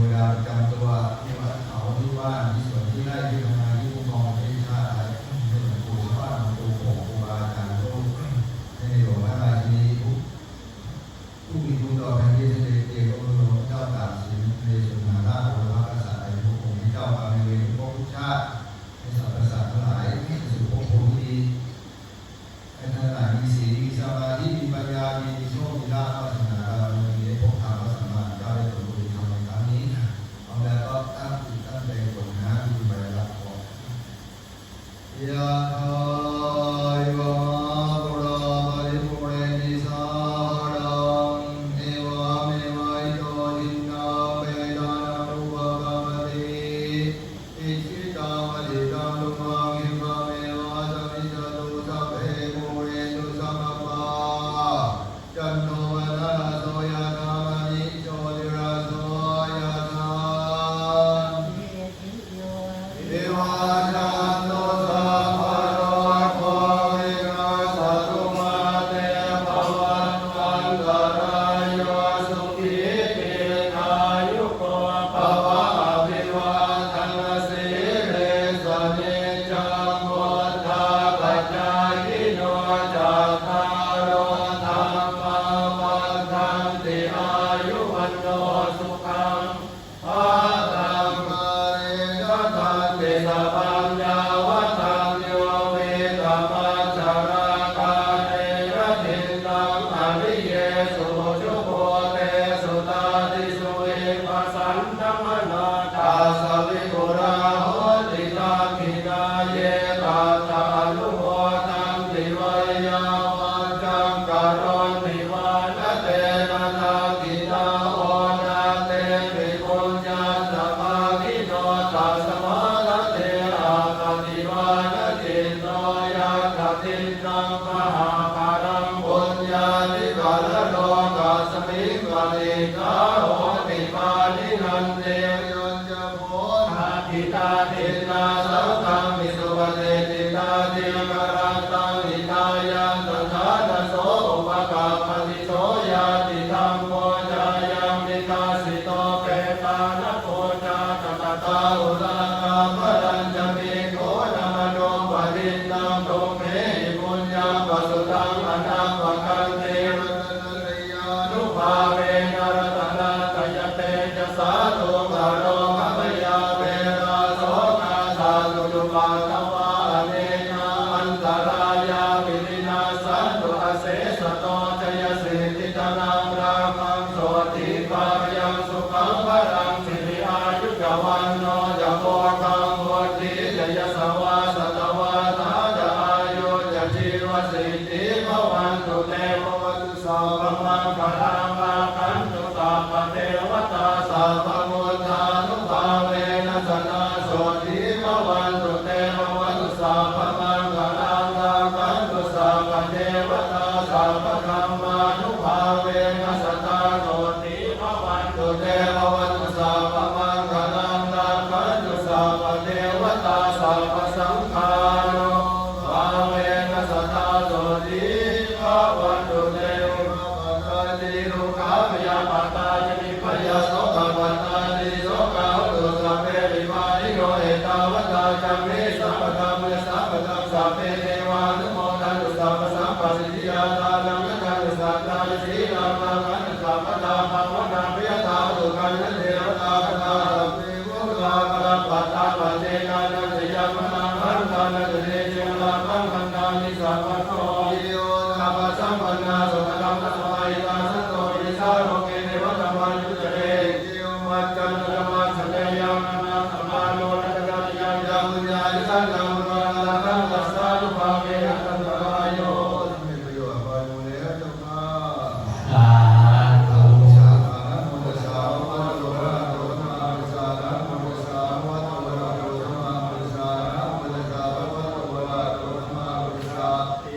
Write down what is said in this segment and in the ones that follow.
วดาประจำตัวที่วัดเขาที่บ้านที่สวนที่ไร่ที่ทำงานที่คุ้มครองประเทศชาติอะไรให้หลวงปู่ชาวบ้านหลวงปู่โป่งครูบาอาจารย์ทุกให้ในหลวงพระราชินีผู้มีคุณต่อแผ่นดินเสด็จเอกองค์หลวงเจ้าตากสินในสุนทรราชบรมกษัตริย์ทุกองค์ที่เจ้ามาในเวรทุกชาติให้สรรพสัตว์ทั้งหลายให้สู่ภพภูมิที่ดีให้ท่านหลายมีศีลมีสมาธิมีปัญญามีโชคมีลาภวาสนาเรามีพบธรรมสัมมาเจ้าได้ผลบุญทำในครั้งนี้เอาแล้วก็ตั้งจิตตั้งใจกดน้ำมีใบรับพรยะถาวะปุราปริปุเรนติสารังเอวะเมวะอิโตทินังเปตานังอุปกปปติอิจิตังปฏิตังตุมังคิปะเมวะสมิจจตุสัพเพปุเรนตุสังกปาจันโทปนรสโสยะธามณิโชติรสโสยะธาเทวาจันโตสัพพะโรโควินาศตุมาเตภวันวันตรายโยสุขีติขายุโกภวะอภิวาทนาสีเลสเนจังวุฒาปัจจายโนจัตตารโอธรรมาวัฏันติอายุวันโนสุขังภะลังมาเรนะทันติสัพพัญญาวัฏันโยเวตัมมัจจาราคาเนระทินังอริเยสุชุโภเตสุตาติสุเอปัสสันธมนาตาสวิปุราโหติตาคินาเยตาตาลุโหตังติวายาวันจังการันติวานเตนะนาคินาโอนาเตปิปุญญาสมาธิโนตัสมาเตอาคติวานติโนยะคตินังมหาภารังปุญญานิกาลโลกัสมิงกลิกาโหติปานินันเตยนจะโพนาทิตาทินาสังฆมิสุปเตติตาติกรังตังอิตายังตถานะโสอุปกาปฏิโสยาติธัมโมจายังมิกาสิโตเปตานะโพจาตตตาอุลากามรัญจมิโกนะมโนปริณังโตเมหิปุญญาปัสสุตังอนังวะคันเตรัตนริยานุภาเวนะรัตนาตยเตจะสาตุกะโรภะมยาเวราโสกาสาตุจุปาตวาเนนะอันตรายาวิรินาสันตุอเสสโตจยสิติตนังรามังโสติภายังสุขังพลังสิริอายุจวันโนจะโพคังโหติจยสวาสตวาทาจะอายุจะชีวสิทธิภวันตุเตภวตุสัพพมังคลังอาคันตุสัพพเทวตาสัพพมุทานุภาเวนัสนาโสติภวันตุเตภวตุสัพพมังคลังอาคันตุสัพพเทวตาสัพพธัมมานุภาเวนัสตาโสติภวันตุเตภวตุสัพพมังคลังอาคันตุสัพพเทวตาสัพพสังฆานุภาเวนัสตาโสติภวันตุเตภวติรุขะพยาปัตตาจินิพยาโสกปัตตาติโสกาหุตุสัพเพริมานิโยเอตาวตาจัมเมสัพพะธัมเมสัพพะธัมสัพเพเทวานุโมทันตุสัพพะสัมปสิทธิยาตานังนันตุสัตตาสีนามังอันตุสัพพะตาภวนาภิยตาตุกันนันเทวตาคตาสัพเพมุลาภะปัตตาปัจเจกานันติยามนังอันตานันเตเจลาภังคันตานิสัพพะโตโยสัพพะสัมปันนาสุขธรรมะสมัยตาสัตโตวิสาโรเกเนวะธรรมายุตเรเจวัจจันตมัสสะเตยังนาสัมมาโนนัตตัญญังยังญาณิสังฆังวะละทังตัสสะนุภาเวนะตันตรายโยมีประโยชน์ไปหมดแล้วเจ้าค่ะสาธุสาธุมุสาวัตโตระโตธรรมะสาธุมุสาวัตโตระโตธรรมะสาธุมุสาวัตโตระโตธรรมะสา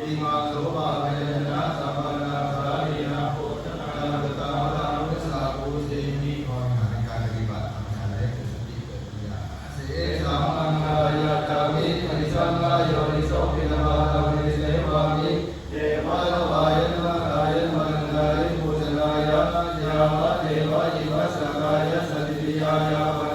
อิมังโสภะเวนะสัมปันนาสารินะโพชนะตัตตาลังสาภูเสนิขอให้การปฏิบัติทำงานได้เกิดสติเกิดปัญญาเสสัมมังกายะตามิปริสังกายโยนิโสภินวาตามิเสวามิเยมาลวายนะกายะมังกายะภูชนายะยามะเทวะยิวัสสกายะสติ ยายาป